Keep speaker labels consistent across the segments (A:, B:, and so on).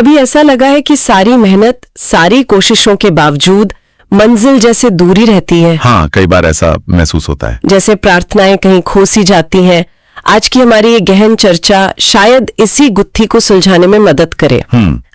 A: अभी ऐसा लगा है कि सारी मेहनत, सारी कोशिशों के बावजूद मंजिल जैसे दूरी रहती है।
B: हाँ, कई बार ऐसा महसूस होता है।
A: जैसे प्रार्थनाएं कहीं खो सी जाती हैं। आज की हमारी ये गहन चर्चा शायद इसी गुत्थी को सुलझाने में मदद करे।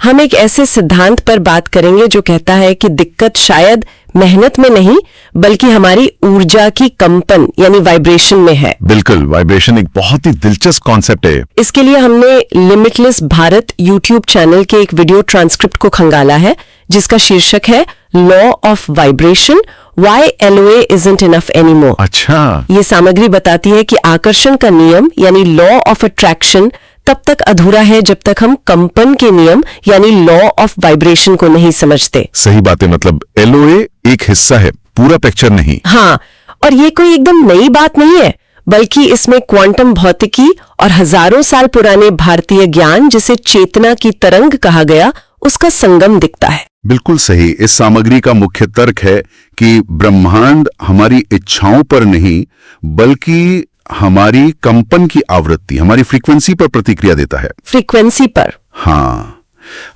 A: हम एक ऐसे सिद्धांत पर बात करेंगे जो कहता है कि दिक्कत शायद मेहनत में नहीं बल्कि हमारी ऊर्जा की कंपन यानी वाइब्रेशन में है।
B: बिल्कुल, वाइब्रेशन एक बहुत ही दिलचस्प कॉन्सेप्ट है।
A: इसके लिए हमने लिमिटलेस भारत यूट्यूब चैनल के एक वीडियो ट्रांसक्रिप्ट को खंगाला है जिसका शीर्षक है law of vibration, Why LOA isn't enough anymore।
B: अच्छा,
A: ये सामग्री बताती है कि आकर्षण का नियम यानी लॉ ऑफ अट्रैक्शन तब तक अधूरा है जब तक हम कंपन के नियम यानी लॉ ऑफ वाइब्रेशन को नहीं समझते।
B: सही बात है। मतलब LOA एक हिस्सा है, पूरा पिक्चर नहीं।
A: हाँ, और ये कोई एकदम नई बात नहीं है बल्कि इसमें क्वांटम भौतिकी और हजारों साल पुराने भारतीय ज्ञान जिसे चेतना की तरंग कहा गया उसका संगम दिखता है।
B: बिल्कुल सही। इस सामग्री का मुख्य तर्क है कि ब्रह्मांड हमारी इच्छाओं पर नहीं बल्कि हमारी कंपन की आवृत्ति, हमारी फ्रीक्वेंसी पर प्रतिक्रिया देता है।
A: फ्रीक्वेंसी पर?
B: हाँ,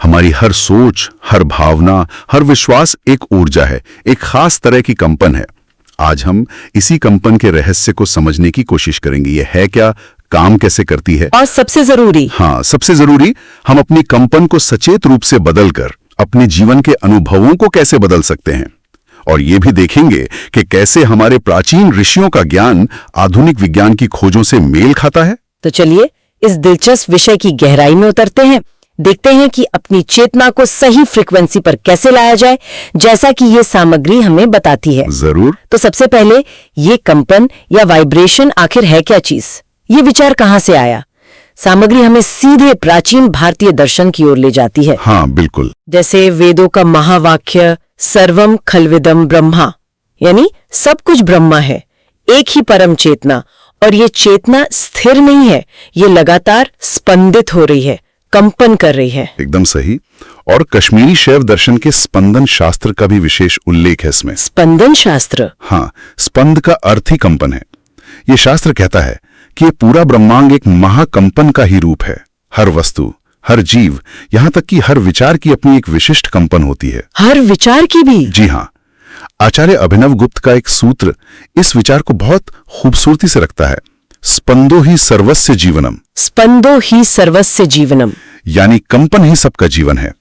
B: हमारी हर सोच, हर भावना, हर विश्वास एक ऊर्जा है, एक खास तरह की कंपन है। आज हम इसी कंपन के रहस्य को समझने की कोशिश करेंगे। यह है क्या, काम कैसे करती है,
A: और सबसे जरूरी,
B: हाँ सबसे जरूरी, हम अपनी कंपन को सचेत रूप से बदलकर अपने जीवन के अनुभवों को कैसे बदल सकते हैं। और ये भी देखेंगे कि कैसे हमारे प्राचीन ऋषियों का ज्ञान आधुनिक विज्ञान की खोजों से मेल खाता है।
A: तो चलिए इस दिलचस्प विषय की गहराई में उतरते हैं। देखते हैं कि अपनी चेतना को सही फ्रीक्वेंसी पर कैसे लाया जाए, जैसा कि ये सामग्री हमें बताती है।
B: जरूर।
A: तो सबसे पहले ये कंपन या वाइब्रेशन आखिर है क्या चीज? ये विचार कहाँ से आया? सामग्री हमें सीधे प्राचीन भारतीय दर्शन की ओर ले जाती है।
B: हाँ बिल्कुल।
A: जैसे वेदों का महावाक्य सर्वम खलविदम ब्रह्मा, यानी सब कुछ ब्रह्मा है, एक ही परम चेतना। और ये चेतना स्थिर नहीं है, ये लगातार स्पंदित हो रही है, कंपन कर रही है।
B: एकदम सही। और कश्मीरी शैव दर्शन के स्पंदन शास्त्र का भी विशेष उल्लेख है इसमें।
A: स्पंदन शास्त्र?
B: हाँ, स्पंद का अर्थ ही कंपन है। ये शास्त्र कहता है कि ये पूरा ब्रह्मांड एक महाकंपन का ही रूप है। हर वस्तु, हर जीव, यहाँ तक कि हर विचार की अपनी एक विशिष्ट कंपन होती है।
A: हर विचार की भी?
B: जी हाँ। आचार्य अभिनव गुप्त का एक सूत्र इस विचार को बहुत खूबसूरती से रखता है। स्पंदो ही सर्वस्य जीवनम।
A: स्पंदो ही सर्वस्य जीवनम,
B: यानी कंपन ही सबका जीवन है।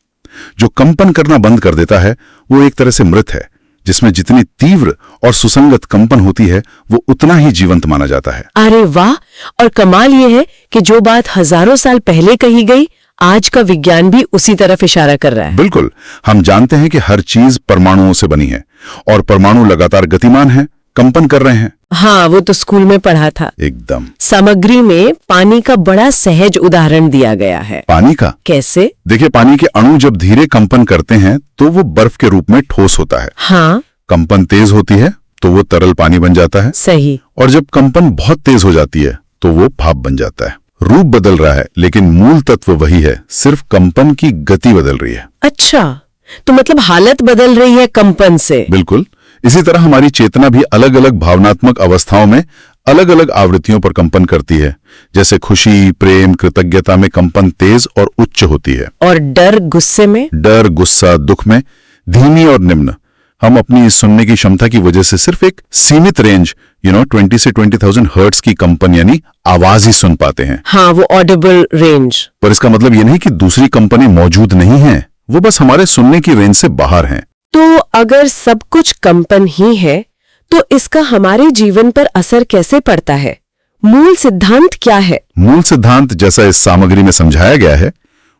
B: जो कंपन करना बंद कर देता है वो एक तरह से मृत है। जिसमें जितनी तीव्र और सुसंगत कंपन होती है वो उतना ही जीवंत माना जाता है।
A: अरे वाह! और कमाल ये है कि जो बात हजारों साल पहले कही गई, आज का विज्ञान भी उसी तरफ इशारा कर रहा है।
B: बिल्कुल। हम जानते हैं कि हर चीज परमाणुओं से बनी है और परमाणु लगातार गतिमान है, कंपन कर रहे हैं।
A: हाँ, वो तो स्कूल में पढ़ा था।
B: एकदम।
A: सामग्री में पानी का बड़ा सहज उदाहरण दिया गया है।
B: पानी का?
A: कैसे?
B: देखिए, पानी के अणु जब धीरे कंपन करते हैं तो वो बर्फ के रूप में ठोस होता है।
A: हाँ।
B: कंपन तेज होती है तो वो तरल पानी बन जाता है।
A: सही।
B: और जब कंपन बहुत तेज हो जाती है तो वो भाप बन जाता है। रूप बदल रहा है लेकिन मूल तत्व वही है, सिर्फ कंपन की गति बदल रही है।
A: अच्छा, तो मतलब हालत बदल रही है कंपन से।
B: बिल्कुल। इसी तरह हमारी चेतना भी अलग अलग भावनात्मक अवस्थाओं में अलग अलग आवृत्तियों पर कंपन करती है। जैसे खुशी, प्रेम, कृतज्ञता में कंपन तेज और उच्च होती है।
A: और डर, गुस्से में?
B: डर, गुस्सा, दुख में धीमी और निम्न। हम अपनी इस सुनने की क्षमता की वजह से सिर्फ एक सीमित रेंज 20 से 20,000 हर्ट्ज की कंपन यानी आवाज ही सुन पाते हैं।
A: हाँ, वो ऑडिबल रेंज।
B: पर इसका मतलब ये नहीं कि दूसरी कंपनें मौजूद नहीं हैं, वो बस हमारे सुनने की रेंज से बाहर हैं।
A: तो अगर सब कुछ कंपन ही है तो इसका हमारे जीवन पर असर कैसे पड़ता है? मूल सिद्धांत क्या है?
B: मूल सिद्धांत जैसा इस सामग्री में समझाया गया है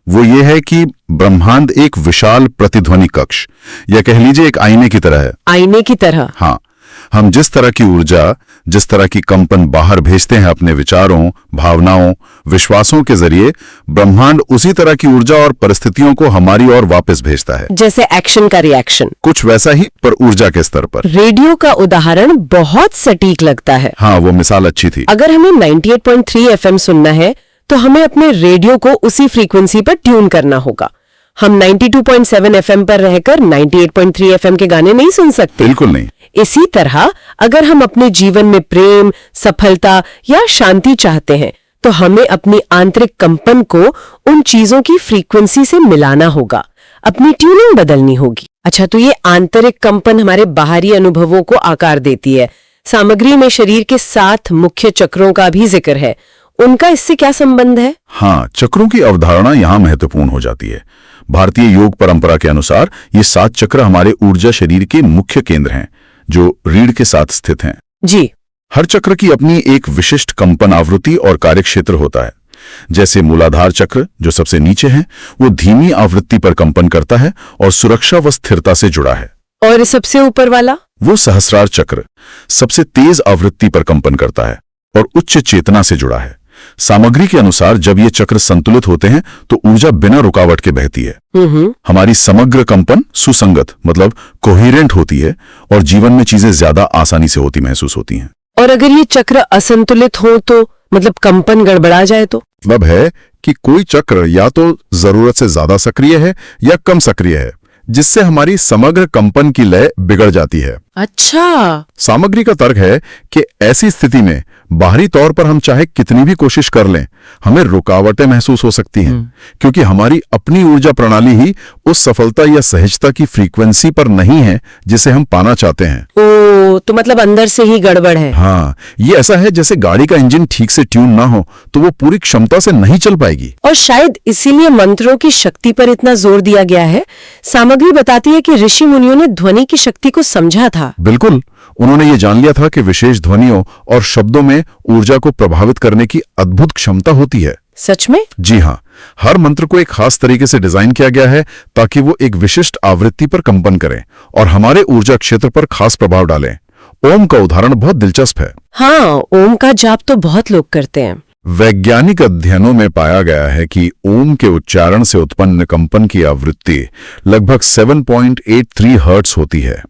B: वो ये है कि ब्रह्मांड एक विशाल प्रतिध्वनि कक्ष या कह लीजिए एक आईने की तरह है।
A: आईने की तरह?
B: हाँ। हम जिस तरह की ऊर्जा, जिस तरह की कंपन बाहर भेजते हैं अपने विचारों, भावनाओं, विश्वासों के जरिए, ब्रह्मांड उसी तरह की ऊर्जा और परिस्थितियों को हमारी ओर वापस भेजता है।
A: जैसे एक्शन का रिएक्शन?
B: कुछ वैसा ही, पर ऊर्जा के स्तर पर।
A: रेडियो का उदाहरण बहुत सटीक लगता है।
B: हाँ, वो मिसाल अच्छी थी।
A: अगर हमें 98.3 FM सुनना है तो हमें अपने रेडियो को उसी फ्रीक्वेंसी पर ट्यून करना होगा। हम 92.7 FM पर रहकर 98.3 FM के गाने नहीं सुन सकते।
B: बिल्कुल नहीं।
A: इसी तरह अगर हम अपने जीवन में प्रेम, सफलता या शांति चाहते हैं तो तो हमें अपनी आंतरिक कंपन को उन चीजों की फ्रीक्वेंसी से मिलाना होगा, अपनी ट्यूनिंग बदलनी होगी। अच्छा, तो ये आंतरिक कंपन हमारे बाहरी अनुभवों को आकार देती है। सामग्री में शरीर के 7 मुख्य चक्रों का भी जिक्र है, उनका इससे क्या संबंध है?
B: हाँ, चक्रों की अवधारणा यहाँ महत्वपूर्ण हो जाती है। भारतीय योग परंपरा के अनुसार ये 7 चक्र हमारे ऊर्जा शरीर के मुख्य केंद्र हैं, जो रीढ़ के साथ स्थित हैं।
A: जी।
B: हर चक्र की अपनी एक विशिष्ट कंपन आवृत्ति और कार्यक्षेत्र होता है। जैसे मूलाधार चक्र, जो सबसे नीचे है, वो धीमी आवृत्ति पर कंपन करता है और सुरक्षा व स्थिरता से जुड़ा है।
A: और सबसे ऊपर वाला? वो
B: सहस्रार चक्र सबसे तेज आवृत्ति पर कंपन करता है और उच्च चेतना से जुड़ा है। सामग्री के अनुसार जब ये चक्र संतुलित होते हैं तो ऊर्जा बिना रुकावट के बहती है। हमारी समग्र कंपन सुसंगत मतलब कोहेरेंट होती है और जीवन में चीजें ज्यादा आसानी से होती महसूस होती हैं।
A: और अगर ये चक्र असंतुलित हो तो मतलब कंपन गड़बड़ा जाए तो?
B: मतलब है कि कोई चक्र या तो जरूरत से ज्यादा सक्रिय है या कम सक्रिय है, जिससे हमारी समग्र कंपन की लय बिगड़ जाती है।
A: अच्छा।
B: सामग्री का तर्क है कि ऐसी स्थिति में बाहरी तौर पर हम चाहे कितनी भी कोशिश कर लें, हमें रुकावटें महसूस हो सकती हैं, क्योंकि हमारी अपनी ऊर्जा प्रणाली ही उस सफलता या सहजता की फ्रीक्वेंसी पर नहीं है जिसे हम पाना चाहते हैं।
A: ओ, तो मतलब अंदर से ही गड़बड़ है।
B: हाँ, ये ऐसा है जैसे गाड़ी का इंजन ठीक से ट्यून ना हो तो वो पूरी क्षमता से नहीं चल पाएगी।
A: और शायद इसीलिए मंत्रों की शक्ति पर इतना जोर दिया गया है। सामग्री बताती है कि ऋषि मुनियों ने ध्वनि की शक्ति को समझा था।
B: बिल्कुल, उन्होंने ये जान लिया था कि विशेष ध्वनियों और शब्दों में ऊर्जा को प्रभावित करने की अद्भुत क्षमता होती है।
A: सच में?
B: जी हाँ, हर मंत्र को एक खास तरीके से डिजाइन किया गया है ताकि वो एक विशिष्ट आवृत्ति पर कंपन करें और हमारे ऊर्जा क्षेत्र पर खास प्रभाव डालें। ओम का उदाहरण बहुत दिलचस्प है।
A: हाँ, ओम का जाप तो बहुत लोग करते हैं।
B: वैज्ञानिक अध्ययनों में पाया गया है कि ओम के उच्चारण से उत्पन्न कंपन की आवृत्ति लगभग 7.83 हर्ट्ज होती है,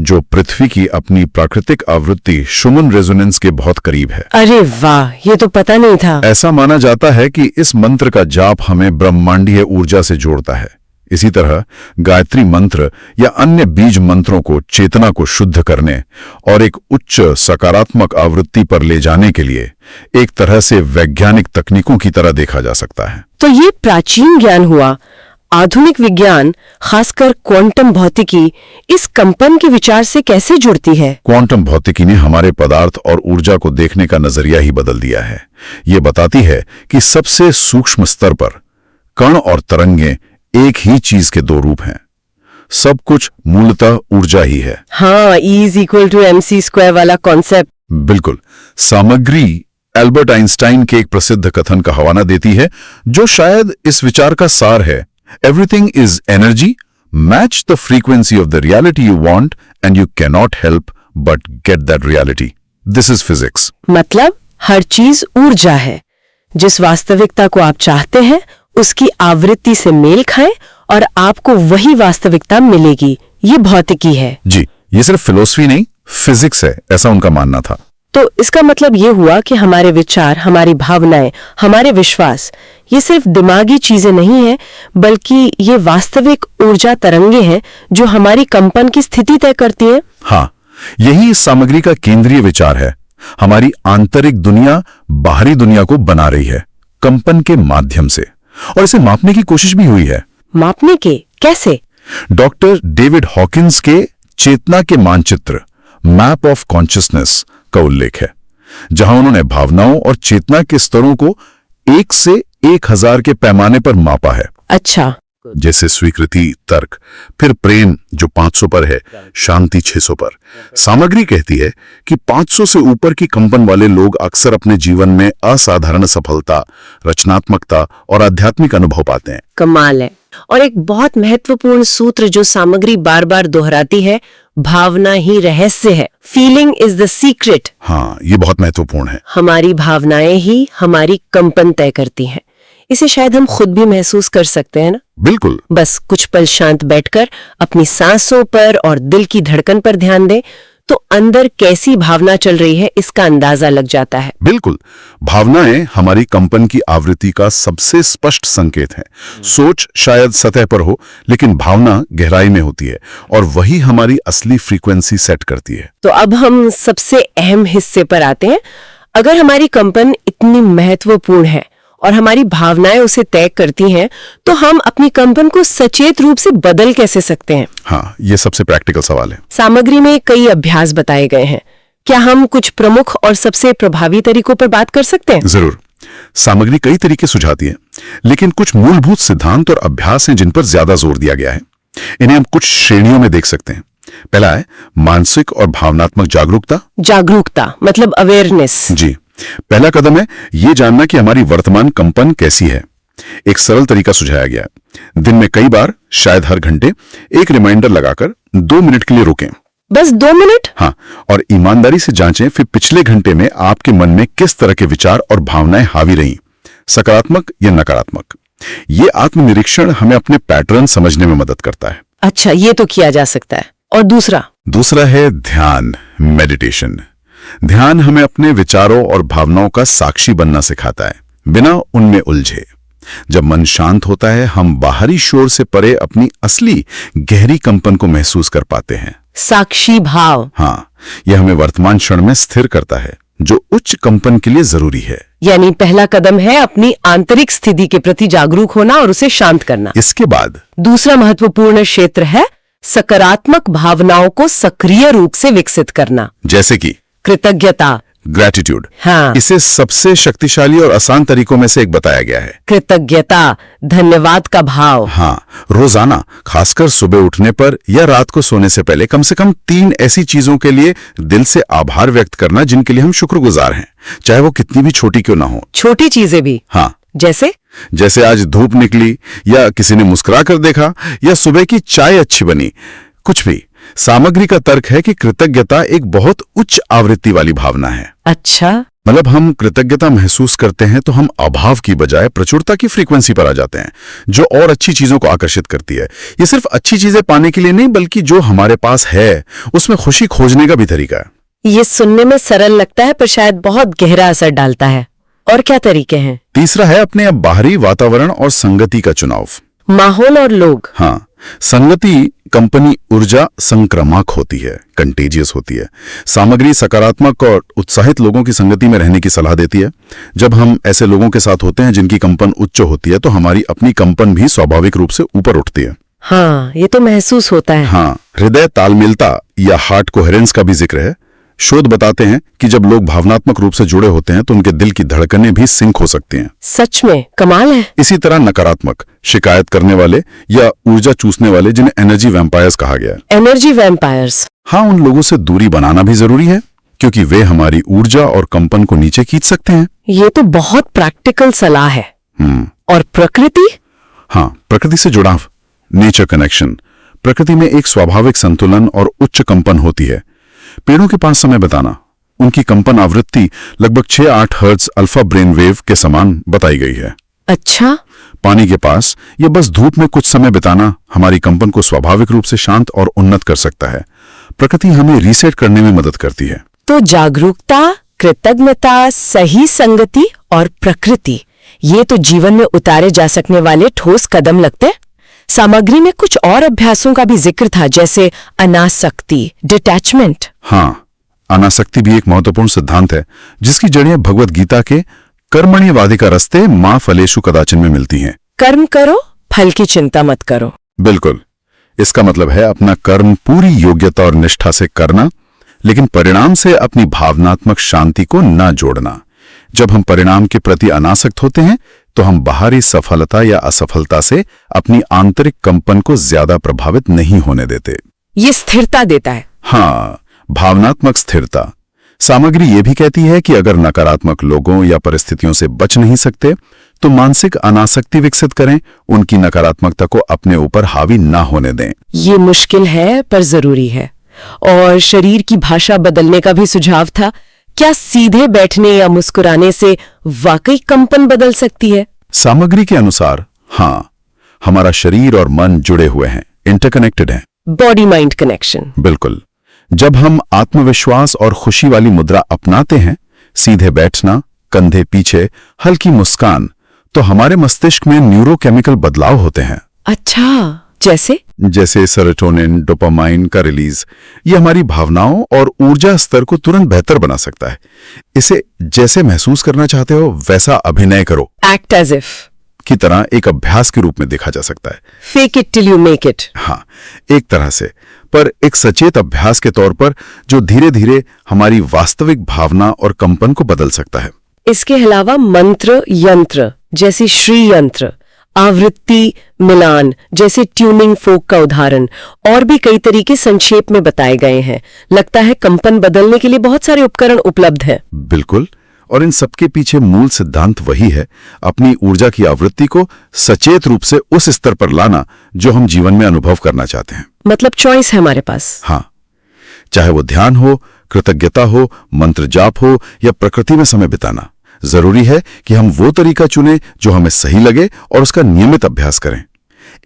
B: जो पृथ्वी की अपनी प्राकृतिक आवृत्ति शुमन रेजोनेंस के बहुत करीब है।
A: अरे वाह, ये तो पता नहीं था।
B: ऐसा माना जाता है कि इस मंत्र का जाप हमें ब्रह्मांडीय ऊर्जा से जोड़ता है। इसी तरह गायत्री मंत्र या अन्य बीज मंत्रों को चेतना को शुद्ध करने और एक उच्च सकारात्मक आवृत्ति पर ले जाने के लिए एक तरह से वैज्ञानिक तकनीकों की तरह देखा जा सकता है।
A: तो ये प्राचीन ज्ञान हुआ। आधुनिक विज्ञान, खासकर क्वांटम भौतिकी, इस कंपन के विचार से कैसे जुड़ती है?
B: क्वांटम भौतिकी ने हमारे पदार्थ और ऊर्जा को देखने का नजरिया ही बदल दिया है। ये बताती है कि सबसे सूक्ष्म स्तर पर कण और तरंगें एक ही चीज के 2 रूप हैं। सब कुछ मूलतः ऊर्जा ही है।
A: हाँ, E=mc² वाला कॉन्सेप्ट।
B: बिल्कुल। सामग्री एल्बर्ट आइंस्टाइन के एक प्रसिद्ध कथन का हवाला देती है, जो शायद इस विचार का सार है। Everything is energy. Match the frequency of the reality you want and you cannot help but get that reality. This is physics.
A: मतलब हर चीज ऊर्जा है। जिस वास्तविकता को आप चाहते हैं उसकी आवृत्ति से मेल खाएं और आपको वही वास्तविकता मिलेगी। ये भौतिकी है।
B: जी, ये सिर्फ फिलॉसफी नहीं, फिजिक्स है, ऐसा उनका मानना था।
A: तो इसका मतलब ये हुआ कि हमारे विचार, हमारी भावनाएं, हमारे विश्वास, ये सिर्फ दिमागी चीजें नहीं हैं, बल्कि ये वास्तविक ऊर्जा तरंगे हैं जो हमारी कंपन की स्थिति तय करती हैं।
B: हाँ, यही इस सामग्री का केंद्रीय विचार है। हमारी आंतरिक दुनिया बाहरी दुनिया को बना रही है कंपन के माध्यम से, और इसे मापने की कोशिश भी हुई है।
A: मापने के? कैसे?
B: डॉक्टर डेविड हॉकिंस के चेतना के मानचित्र, मैप ऑफ कॉन्शियसनेस का उल्लेख है, जहां उन्होंने भावनाओं और चेतना के स्तरों को 1 से 1000 के पैमाने पर मापा है।
A: अच्छा।
B: जैसे स्वीकृति, तर्क, फिर प्रेम जो 500 पर है, शांति 600 पर। सामग्री कहती है कि 500 से ऊपर की कंपन वाले लोग अक्सर अपने जीवन में असाधारण सफलता, रचनात्मकता और आध्यात्मिक अनुभव पाते हैं।
A: कमाल है। और एक बहुत महत्वपूर्ण सूत्र जो सामग्री बार बार दोहराती है, भावना ही रहस्य है। Feeling is the secret.
B: हाँ, ये बहुत महत्वपूर्ण है।
A: हमारी भावनाएं ही हमारी कंपन तय करती हैं। इसे शायद हम खुद भी महसूस कर सकते हैं ना?
B: बिल्कुल।
A: बस कुछ पल शांत बैठकर अपनी सांसों पर और दिल की धड़कन पर ध्यान दें तो अंदर कैसी भावना चल रही है इसका अंदाजा लग जाता है।
B: बिल्कुल। भावनाएं हमारी कंपन की आवृत्ति का सबसे स्पष्ट संकेत है। सोच शायद सतह पर हो, लेकिन भावना गहराई में होती है और वही हमारी असली फ्रीक्वेंसी सेट करती है।
A: तो अब हम सबसे अहम हिस्से पर आते हैं। अगर हमारी कंपन इतनी महत्वपूर्ण है और हमारी भावनाएं उसे तय करती हैं, तो हम अपनी कंपन को सचेत रूप से बदल कैसे सकते हैं?
B: हाँ, ये सबसे प्रैक्टिकल सवाल है।
A: सामग्री में कई अभ्यास बताए गए हैं। क्या हम कुछ प्रमुख और सबसे प्रभावी तरीकों पर बात कर सकते हैं?
B: जरूर। सामग्री कई तरीके सुझाती है, लेकिन कुछ मूलभूत सिद्धांत और अभ्यास हैं जिन पर ज्यादा जोर दिया गया है। इन्हें हम कुछ श्रेणियों में देख सकते हैं। पहला है मानसिक और भावनात्मक जागरूकता।
A: जागरूकता मतलब अवेयरनेस।
B: जी। पहला कदम है ये जानना कि हमारी वर्तमान कंपन कैसी है। एक सरल तरीका सुझाया गया है। दिन में कई बार, शायद हर घंटे, एक रिमाइंडर लगाकर 2 मिनट के लिए रुकें।
A: बस 2 मिनट?
B: हाँ, और ईमानदारी से जांचें फिर पिछले घंटे में आपके मन में किस तरह के विचार और भावनाएं हावी रहीं, सकारात्मक या नकारात्मक। ये आत्मनिरीक्षण हमें अपने पैटर्न समझने में मदद करता है।
A: अच्छा, ये तो किया जा सकता है। और दूसरा है
B: ध्यान, मेडिटेशन। ध्यान हमें अपने विचारों और भावनाओं का साक्षी बनना सिखाता है, बिना उनमें उलझे। जब मन शांत होता है, हम बाहरी शोर से परे अपनी असली गहरी कंपन को महसूस कर पाते हैं।
A: साक्षी भाव।
B: हाँ, यह हमें वर्तमान क्षण में स्थिर करता है, जो उच्च कंपन के लिए जरूरी है।
A: यानी पहला कदम है अपनी आंतरिक स्थिति के प्रति जागरूक होना और उसे शांत करना।
B: इसके बाद
A: दूसरा महत्वपूर्ण क्षेत्र है सकारात्मक भावनाओं को सक्रिय रूप से विकसित करना,
B: जैसे कि
A: कृतज्ञता,
B: ग्रैटिट्यूड।
A: हाँ,
B: इसे सबसे शक्तिशाली और आसान तरीकों में से एक बताया गया है।
A: कृतज्ञता, धन्यवाद का भाव।
B: हाँ, रोजाना, खासकर सुबह उठने पर या रात को सोने से पहले, कम से कम 3 ऐसी चीजों के लिए दिल से आभार व्यक्त करना जिनके लिए हम शुक्रगुजार हैं, चाहे वो कितनी भी छोटी क्यों ना हो।
A: छोटी चीजें भी?
B: हाँ।
A: जैसे
B: आज धूप निकली, या किसी ने मुस्कुरा कर देखा, या सुबह की चाय अच्छी बनी, कुछ भी। सामग्री का तर्क है कि कृतज्ञता एक बहुत उच्च आवृत्ति वाली भावना है।
A: अच्छा,
B: मतलब हम कृतज्ञता महसूस करते हैं तो हम अभाव की बजाय प्रचुरता की फ्रीक्वेंसी पर आ जाते हैं, जो और अच्छी चीजों को आकर्षित करती है। ये सिर्फ अच्छी चीजें पाने के लिए नहीं, बल्कि जो हमारे पास है उसमें खुशी खोजने का भी तरीका है।
A: ये सुनने में सरल लगता है, पर शायद बहुत गहरा असर डालता है। और क्या तरीके हैं?
B: तीसरा है अपने बाहरी वातावरण और संगति का चुनाव।
A: माहौल और लोग।
B: हाँ, संगति कंपनी ऊर्जा संक्रामक होती है, कंटेजियस होती है। सामग्री सकारात्मक और उत्साहित लोगों की संगति में रहने की सलाह देती है। जब हम ऐसे लोगों के साथ होते हैं जिनकी कंपन उच्च होती है, तो हमारी अपनी कंपन भी स्वाभाविक रूप से ऊपर उठती है।
A: हाँ, ये तो महसूस होता है।
B: हाँ, हृदय तालमेलता या हार्ट कोहेरेंस का भी जिक्र है। शोध बताते हैं कि जब लोग भावनात्मक रूप से जुड़े होते हैं तो उनके दिल की धड़कनें भी सिंक हो सकती हैं।
A: सच में कमाल है।
B: इसी तरह नकारात्मक, शिकायत करने वाले या ऊर्जा चूसने वाले, जिन्हें एनर्जी वैम्पायर्स कहा गया है।
A: Energy vampires?
B: हाँ, उन लोगों से दूरी बनाना भी जरूरी है, क्योंकि वे हमारी ऊर्जा और कंपन को नीचे खींच सकते हैं।
A: ये तो बहुत प्रैक्टिकल सलाह है। और प्रकृति?
B: हाँ, प्रकृति से जुड़ाव, नेचर कनेक्शन। प्रकृति में एक स्वाभाविक संतुलन और उच्च कंपन होती है। पेड़ों के पास समय बिताना, उनकी कंपन आवृत्ति लगभग 6-8 हर्ट्ज अल्फा ब्रेन वेव के समान बताई गई है।
A: अच्छा।
B: पानी के पास या बस धूप में कुछ समय बिताना हमारी कंपन को स्वाभाविक रूप से शांत और उन्नत कर सकता है। प्रकृति हमें रीसेट करने में मदद करती है।
A: तो जागरूकता, कृतज्ञता, सही संगति और प्रकृति, ये तो जीवन में उतारे जा सकने वाले ठोस कदम लगते हैं। सामग्री में कुछ और अभ्यासों का भी जिक्र था, जैसे अनासक्ति, डिटैचमेंट।
B: हाँ, अनासक्ति भी एक महत्वपूर्ण सिद्धांत है, जिसकी जड़ें भगवत गीता के कर्मण्यवाधिका रस्ते मां फलेषु कदाचन में मिलती हैं।
A: कर्म करो, फल की चिंता मत करो।
B: बिल्कुल। इसका मतलब है अपना कर्म पूरी योग्यता और निष्ठा से करना, लेकिन परिणाम से अपनी भावनात्मक शांति को न जोड़ना। जब हम परिणाम के प्रति अनासक्त होते हैं तो हम बाहरी सफलता या असफलता से अपनी आंतरिक कंपन को ज्यादा प्रभावित नहीं होने देते।
A: ये स्थिरता देता है।
B: हाँ, भावनात्मक स्थिरता। सामग्री ये भी कहती है कि अगर नकारात्मक लोगों या परिस्थितियों से बच नहीं सकते तो मानसिक अनासक्ति विकसित करें, उनकी नकारात्मकता को अपने ऊपर हावी ना होने दें।
A: ये मुश्किल है पर जरूरी है। और शरीर की भाषा बदलने का भी सुझाव था। क्या सीधे बैठने या मुस्कुराने से वाकई कंपन बदल सकती है?
B: सामग्री के अनुसार हाँ, हमारा शरीर और मन जुड़े हुए हैं, इंटरकनेक्टेड हैं।
A: Body mind connection.
B: बिल्कुल। जब हम आत्मविश्वास और खुशी वाली मुद्रा अपनाते हैं, सीधे बैठना, कंधे पीछे, हल्की मुस्कान, तो हमारे मस्तिष्क में न्यूरोकेमिकल बदलाव होते हैं।
A: अच्छा,
B: जैसे सेरोटोनिन, डोपामाइन का रिलीज। ये हमारी भावनाओं और ऊर्जा स्तर को तुरंत बेहतर बना सकता है। इसे जैसे महसूस करना चाहते हो वैसा अभिनय करो,
A: एक्ट एज इफ
B: की तरह एक अभ्यास के रूप में देखा जा सकता है।
A: Fake it till you make it.
B: हाँ, एक तरह से, पर एक सचेत अभ्यास के तौर पर जो धीरे धीरे हमारी वास्तविक भावना और कंपन को बदल सकता है।
A: इसके अलावा मंत्र यंत्र जैसे श्री यंत्र, आवृत्ति मिलान जैसे ट्यूनिंग फोक का उदाहरण और भी कई तरीके संक्षेप में बताए गए हैं। लगता है कंपन बदलने के लिए बहुत सारे उपकरण उपलब्ध हैं।
B: बिल्कुल, और इन सबके पीछे मूल सिद्धांत वही है, अपनी ऊर्जा की आवृत्ति को सचेत रूप से उस स्तर पर लाना जो हम जीवन में अनुभव करना चाहते हैं।
A: मतलब चॉइस है हमारे पास।
B: हाँ, चाहे वो ध्यान हो, कृतज्ञता हो, मंत्र जाप हो या प्रकृति में समय बिताना, जरूरी है कि हम वो तरीका चुनें जो हमें सही लगे और उसका नियमित अभ्यास करें।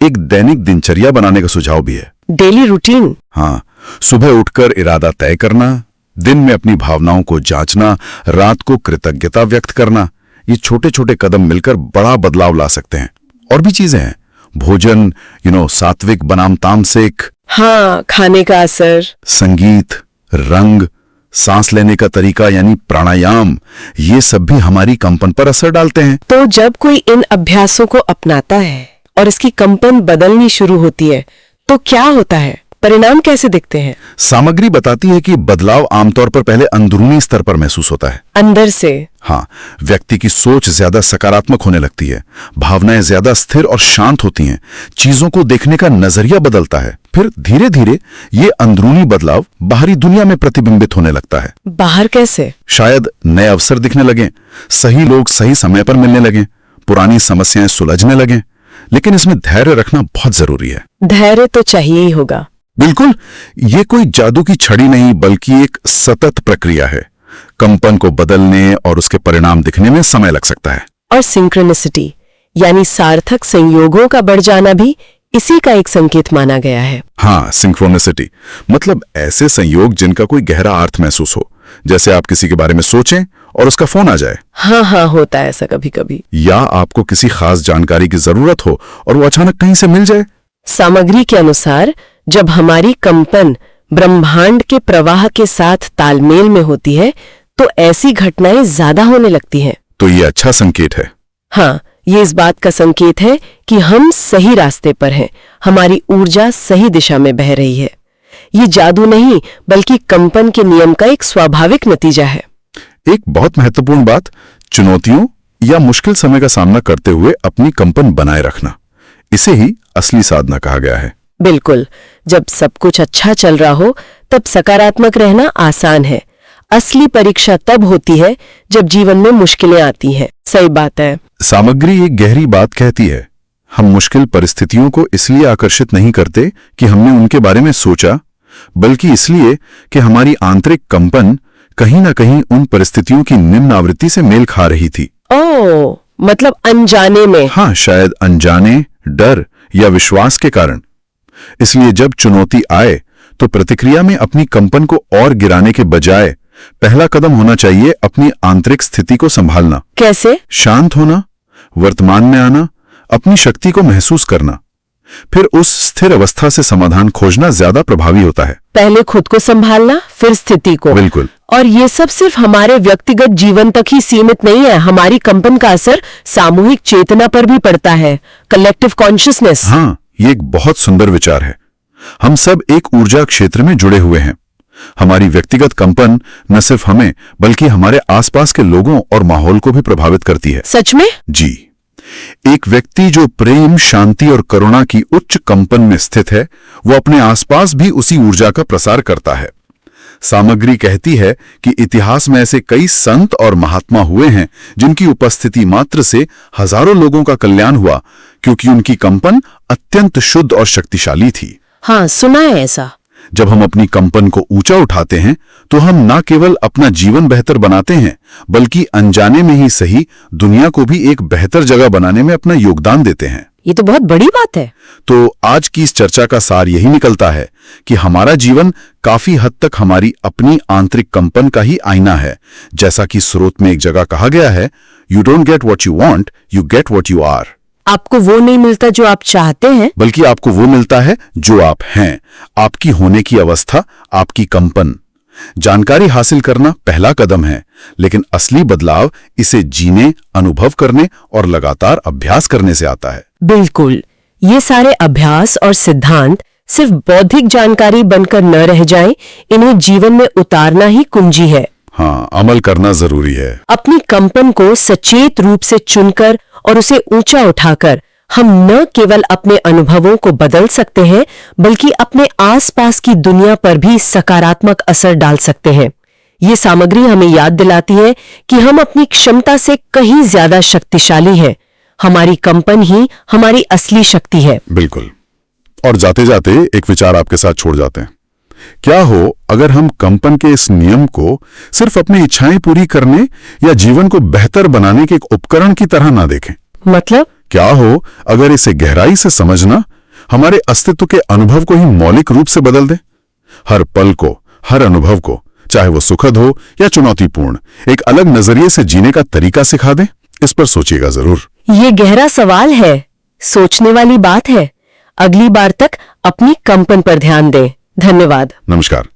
B: एक दैनिक दिनचर्या बनाने का सुझाव भी है।
A: Daily routine.
B: हाँ, सुबह उठकर इरादा तय करना, दिन में अपनी भावनाओं को जांचना, रात को कृतज्ञता व्यक्त करना। ये छोटे छोटे कदम मिलकर बड़ा बदलाव ला सकते हैं। और भी चीजें हैं, भोजन, सात्विक बनाम तामसिक।
A: हाँ, खाने का असर,
B: संगीत, रंग, सांस लेने का तरीका यानी प्राणायाम, ये सब भी हमारी कंपन पर असर डालते हैं।
A: तो जब कोई इन अभ्यासों को अपनाता है और इसकी कंपन बदलनी शुरू होती है तो क्या होता है, परिणाम कैसे दिखते हैं?
B: सामग्री बताती है कि बदलाव आमतौर पर पहले अंदरूनी स्तर पर महसूस होता है,
A: अंदर से।
B: हाँ, व्यक्ति की सोच ज्यादा सकारात्मक होने लगती है, भावनाएं ज्यादा स्थिर और शांत होती हैं, चीजों को देखने का नजरिया बदलता है। फिर धीरे धीरे ये अंदरूनी बदलाव बाहरी दुनिया में प्रतिबिंबित होने लगता है।
A: बाहर कैसे?
B: शायद नए अवसर दिखने लगें, सही लोग सही समय पर मिलने लगें, पुरानी समस्याएं सुलझने लगें। लेकिन इसमें धैर्य रखना बहुत जरूरी है।
A: धैर्य तो चाहिए ही होगा।
B: बिल्कुल, ये कोई जादू की छड़ी नहीं बल्कि एक सतत प्रक्रिया है। कंपन को बदलने और उसके परिणाम दिखने में समय लग सकता है।
A: और सिंक्रोनिसिटी यानी सार्थक संयोगों का बढ़ जाना भी इसी का एक संकेत माना गया है।
B: हाँ, सिंक्रोनिसिटी मतलब ऐसे संयोग जिनका कोई गहरा अर्थ महसूस हो, जैसे आप किसी के बारे में सोचें और उसका फोन आ जाए।
A: हाँ, होता है ऐसा कभी कभी।
B: या आपको किसी खास जानकारी की जरूरत हो और वो अचानक कहीं से मिल जाए।
A: सामग्री के अनुसार जब हमारी कंपन ब्रह्मांड के प्रवाह के साथ तालमेल में होती है तो ऐसी घटनाएं ज्यादा होने लगती हैं।
B: तो ये अच्छा संकेत है।
A: हाँ, ये इस बात का संकेत है कि हम सही रास्ते पर हैं, हमारी ऊर्जा सही दिशा में बह रही है। ये जादू नहीं बल्कि कंपन के नियम का एक स्वाभाविक नतीजा है।
B: एक बहुत महत्वपूर्ण बात, चुनौतियों या मुश्किल समय का सामना करते हुए अपनी कंपन बनाए रखना, इसे ही असली साधना कहा गया है।
A: बिल्कुल, जब सब कुछ अच्छा चल रहा हो तब सकारात्मक रहना आसान है। असली परीक्षा तब होती है जब जीवन में मुश्किलें आती हैं। सही बात है।
B: सामग्री एक गहरी बात कहती है, हम मुश्किल परिस्थितियों को इसलिए आकर्षित नहीं करते कि हमने उनके बारे में सोचा, बल्कि इसलिए कि हमारी आंतरिक कंपन कहीं ना कहीं उन परिस्थितियों की निम्न आवृत्ति से मेल खा रही थी।
A: ओह, मतलब अनजाने में।
B: हाँ, शायद अनजाने, डर या विश्वास के कारण। इसलिए जब चुनौती आए तो प्रतिक्रिया में अपनी कंपन को और गिराने के बजाय पहला कदम होना चाहिए अपनी आंतरिक स्थिति को संभालना।
A: कैसे?
B: शांत होना, वर्तमान में आना, अपनी शक्ति को महसूस करना, फिर उस स्थिर अवस्था से समाधान खोजना ज्यादा प्रभावी होता है।
A: पहले खुद को संभालना, फिर स्थिति को।
B: बिल्कुल।
A: और ये सब सिर्फ हमारे व्यक्तिगत जीवन तक ही सीमित नहीं है। हमारी कंपन का असर सामूहिक चेतना पर भी पड़ता है, कलेक्टिव कॉन्शियसनेस।
B: हाँ, ये एक बहुत सुंदर विचार है। हम सब एक ऊर्जा क्षेत्र में जुड़े हुए हैं। हमारी व्यक्तिगत कंपन न सिर्फ हमें बल्कि हमारे आसपास के लोगों और माहौल को भी प्रभावित करती है।
A: सच में?
B: जी। एक व्यक्ति जो प्रेम, शांति और करुणा की उच्च कंपन में स्थित है, वो अपने आसपास भी उसी ऊर्जा का प्रसार करता है। सामग्री कहती है कि इतिहास में ऐसे कई संत और महात्मा हुए हैं जिनकी उपस्थिति मात्र से हजारों लोगों का कल्याण हुआ, क्योंकि उनकी कंपन अत्यंत शुद्ध और शक्तिशाली थी।
A: हाँ, सुना है ऐसा।
B: जब हम अपनी कंपन को ऊंचा उठाते हैं तो हम न केवल अपना जीवन बेहतर बनाते हैं, बल्कि अनजाने में ही सही दुनिया को भी एक बेहतर जगह बनाने में अपना योगदान देते हैं।
A: ये तो बहुत बड़ी बात है।
B: तो आज की इस चर्चा का सार यही निकलता है कि हमारा जीवन काफी हद तक हमारी अपनी आंतरिक कंपन का ही आईना है। जैसा कि स्रोत में एक जगह कहा गया है, you don't get what you want, you get what you are.
A: आपको वो नहीं मिलता जो आप चाहते हैं,
B: बल्कि आपको वो मिलता है जो आप हैं, आपकी होने की अवस्था, आपकी कंपन। जानकारी हासिल करना पहला कदम है, लेकिन असली बदलाव इसे जीने, अनुभव करने और लगातार अभ्यास करने से आता है।
A: बिल्कुल। ये सारे अभ्यास और सिद्धांत सिर्फ बौद्धिक जानकारी बनकर न रह जाएं, इन्हें जीवन में उतारना ही कुंजी है।
B: हाँ, अमल करना जरूरी है।
A: अपनी कंपन को सचेत रूप से चुनकर और उसे ऊंचा उठाकर हम न केवल अपने अनुभवों को बदल सकते हैं, बल्कि अपने आसपास की दुनिया पर भी सकारात्मक असर डाल सकते हैं। ये सामग्री हमें याद दिलाती है कि हम अपनी क्षमता से कहीं ज्यादा शक्तिशाली हैं। हमारी कंपन ही हमारी असली शक्ति है।
B: बिल्कुल। और जाते जाते एक विचार आपके साथ छोड़ जाते हैं। क्या हो अगर हम कंपन के इस नियम को सिर्फ अपनी इच्छाएं पूरी करने या जीवन को बेहतर बनाने के एक उपकरण की तरह ना देखें?
A: मतलब?
B: क्या हो अगर इसे गहराई से समझना हमारे अस्तित्व के अनुभव को ही मौलिक रूप से बदल दे? हर पल को, हर अनुभव को, चाहे वो सुखद हो या चुनौतीपूर्ण, एक अलग नजरिए से जीने का तरीका सिखा दे। इस पर सोचिएगा जरूर।
A: ये गहरा सवाल है, सोचने वाली बात है। अगली बार तक अपनी कंपन पर ध्यान दें। धन्यवाद।
B: नमस्कार।